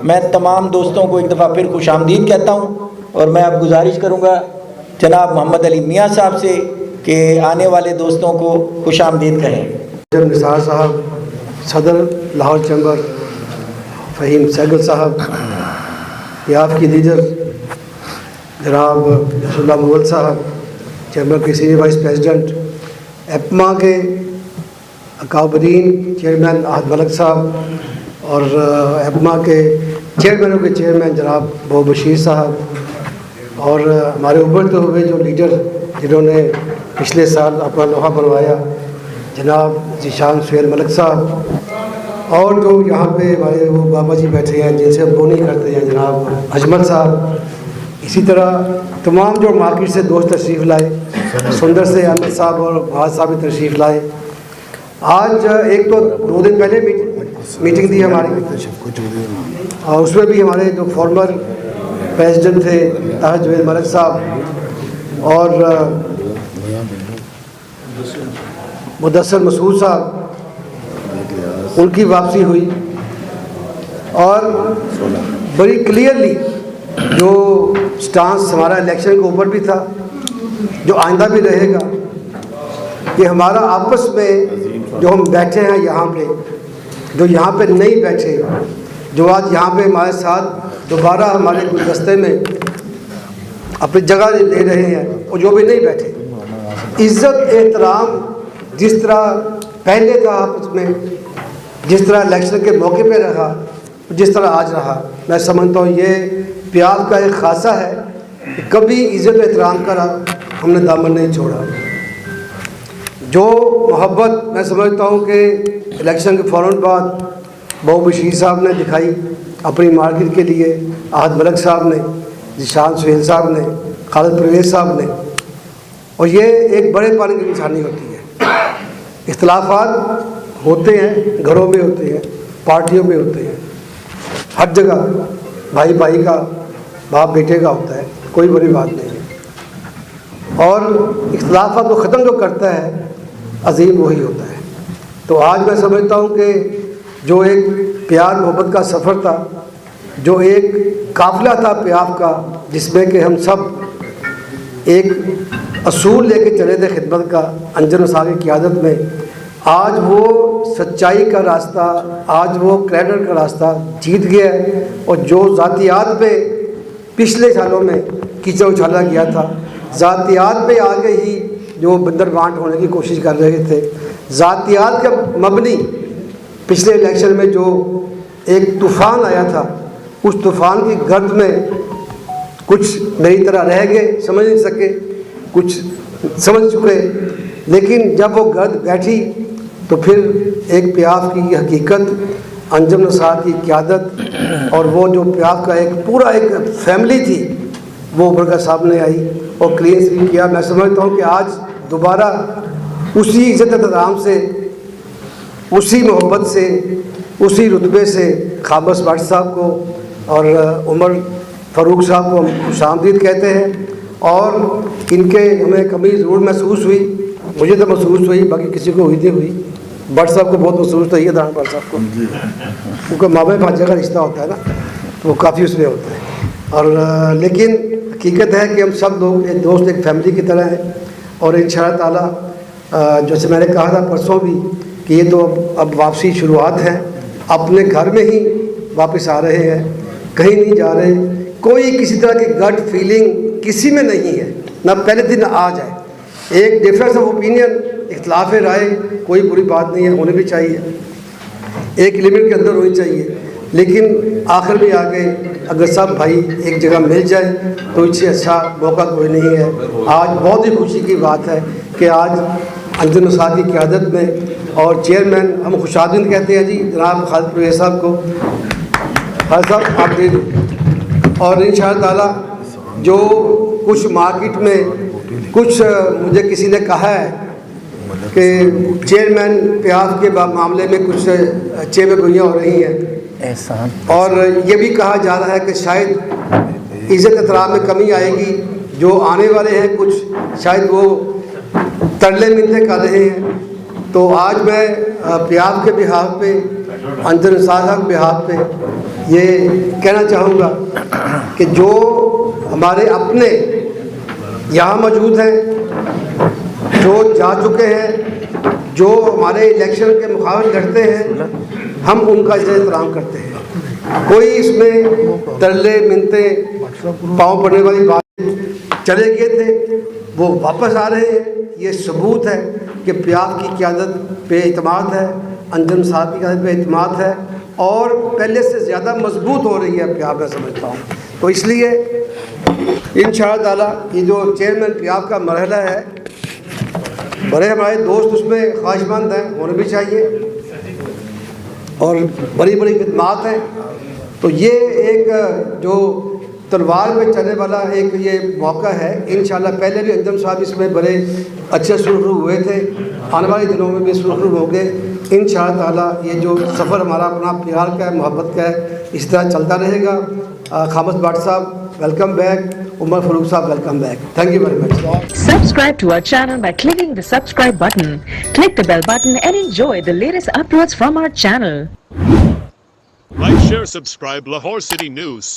मैं तमाम दोस्तों को एक दफ़ा फिर खुशामदीद कहता हूँ और मैं अब गुजारिश करूँगा जनाब मोहम्मद अली मियाँ साहब से कि आने वाले दोस्तों को खुशामदीद कहें। निसार साहब, सदर लाहौर चैम्बर फ़हीम सैगल साहब, याफ की लीडर जनाब रसूलुल्लाह मुगल साहब, चैम्बर के सीनियर वाइस प्रेसिडेंट, एपमा के अकाबरीन चेयरमैन आहद मलक साहब और एपमा के चेयरमैनों के चेयरमैन जनाब बो बशीर साहब और हमारे उभरते हुए जो लीडर जिन्होंने पिछले साल अपना लोहा बनवाया जनाब ज़ीशान सुहेल मलक साहब और जो यहाँ पे हमारे वो बाबा जी बैठे हैं जिनसे हम बोनी करते हैं जनाब अजमल साहब, इसी तरह तमाम जो मार्केट से दोस्त तशरीफ़ लाए, सुंदर से अहमद साहब और फहाद साहब भी तशरीफ़ लाए। आज एक तो 2 दिन पहले मीटिंग थी हमारी और उसमें भी हमारे जो फॉर्मर प्रेसिडेंट थे ताज जुवेद मलिक साहब और मुदस्सर मसूद साहब, उनकी वापसी हुई और बड़ी क्लियरली जो स्टांस हमारा इलेक्शन के ऊपर भी था, जो आइंदा भी रहेगा, कि हमारा आपस में जो हम बैठे हैं यहाँ पे, जो यहाँ पे नहीं बैठे, जो आज यहाँ पे हमारे साथ दोबारा हमारे गुलदस्ते में अपनी जगह ले रहे हैं और जो भी नहीं बैठे, इज़्ज़त एहतराम जिस तरह पहले था आपस में, जिस तरह इलेक्शन के मौके पे रहा, जिस तरह आज रहा, मैं समझता हूँ ये प्यार का एक खासा है कि कभी इज़्ज़त एहतराम का हमने दामन नहीं छोड़ा। जो मोहब्बत मैं समझता हूँ कि इलेक्शन के फ़ौरन बाद बो बशीर साहब ने दिखाई अपनी मार्केट के लिए, आहद मलक साहब ने, ज़ीशान सुहेल साहब ने, खालिद परवेज़ साहब ने, और ये एक बड़े पानी की निशानी होती है। इख्तिलाफ़ात होते हैं, घरों में होते हैं, पार्टियों में होते हैं, हर जगह भाई भाई का, बाप बेटे का होता है, कोई बड़ी बात नहीं है। और इख्तिलाफ़ात को ख़त्म जो करता है अज़ीम वही होता है। तो आज मैं समझता हूँ कि जो एक प्यार मोहब्बत का सफ़र था, जो एक काफ़िला था प्यार का, जिसमें कि हम सब एक असूल लेके चले थे खिदमत का अंजन साहब की क़ियादत में, आज वो सच्चाई का रास्ता, आज वो कैडर का रास्ता जीत गया है। और जो ज़ातियात पे पिछले सालों में कीचड़ उछाला गया था, ज़ातियात पे आगे ही जो बंदर बांट होने की कोशिश कर रहे थे, ज़ातियात का मबनी पिछले इलेक्शन में जो एक तूफ़ान आया था, उस तूफ़ान की गर्द में कुछ मेरी तरह रह गए, समझ नहीं सके, कुछ समझ चुके, लेकिन जब वो गर्द बैठी तो फिर एक प्याफ की हकीकत, अंजुम नसार की क़ियादत और वो जो प्याफ का एक पूरा एक फैमिली थी, वो उभर कर सामने आई और क्लियर भी किया। मैं समझता हूँ कि आज दोबारा उसी इज़्ज़त एहतराम से, उसी मोहब्बत से, उसी रुतबे से खाबस भट्ट साहब को और उमर फ़ारूक साहब को हम खुशामदीद कहते हैं। और इनके हमें कमी ज़रूर महसूस हुई, मुझे तो महसूस हुई, बाकी किसी को हुई नहीं हुई। भट्ट साहब को बहुत महसूस था, ये दान भट्ट साहब को, क्योंकि मामे भांजे का रिश्ता होता है ना, तो वो काफ़ी उसमें होता है। और लेकिन हकीकत है कि हम सब लोग एक दोस्त, एक फैमिली की तरह हैं। और इंशाअल्लाह ताला जैसे मैंने कहा था परसों भी कि ये तो अब वापसी शुरुआत है, अपने घर में ही वापस आ रहे हैं, कहीं नहीं जा रहे, कोई किसी तरह की गट फीलिंग किसी में नहीं है, ना पहले दिन आ जाए। एक डिफरेंस ऑफ ओपिनियन, इख्तिलाफ राय कोई बुरी बात नहीं है, होने भी चाहिए, एक लिमिट के अंदर होनी चाहिए, लेकिन आखिर में आगे अगर सब भाई एक जगह मिल जाए तो इससे अच्छा मौका कोई नहीं है। आज बहुत ही खुशी की बात है कि आज अंजुम नसार की क़ियादत में और चेयरमैन हम खुशामदीद कहते हैं जी जनाब खालिद परवेज़ साहब को, खालिद साहब आप दे दो। और इंशाअल्लाह ताला जो कुछ मार्केट में कुछ मुझे किसी ने कहा है कि चेयरमैन प्याज के मामले में कुछ चेमगोइयाँ हो रही हैं, और ये भी कहा जा रहा है कि शायद इज़्ज़त एहतराम में कमी आएगी, जो आने वाले हैं कुछ शायद वो तरले मिलते कर रहे हैं। तो आज मैं प्याज के बिहाफ पे, अंजुम नसार के बिहाफ पे ये कहना चाहूँगा कि जो हमारे अपने यहाँ मौजूद हैं, जो जा चुके हैं, जो हमारे इलेक्शन के मुकाबले लड़ते हैं, हम उनका एहतराम करते हैं। कोई इसमें तरले मिन्नते पाँव पड़ने वाली बात, चले गए थे वो वापस आ रहे हैं, ये सबूत है कि प्याद की क़यादत पे एतमाद है, अंजुम साहब की क़यादत पे एतमाद है और पहले से ज़्यादा मजबूत हो रही है प्याद, मैं समझता हूँ। तो इसलिए इंशाअल्लाह ताला ये जो चेयरमैन प्याद का मरहला है, बड़े हमारे दोस्त उसमें ख्वाहिशमंद हैं, होने भी चाहिए और बड़ी बड़ी खिदमात हैं। तो ये एक जो तलवार पे चलने वाला एक ये मौका है। इंशाअल्लाह पहले भी अंजुम साहब इसमें बड़े अच्छे सुरखरू हुए थे, आने वाले दिनों में भी सुरखरू होंगे इंशाअल्लाह ताला। ये जो सफ़र हमारा अपना प्यार का है, मोहब्बत का है, इस तरह चलता रहेगा। खामद भट्ट साहब वेलकम बैक, उमर फारूक साहब welcome back, thank you very much. Subscribe to our channel by clicking the subscribe button. Click the bell button and enjoy the latest uploads from our channel. Like, share, subscribe Lahore City News.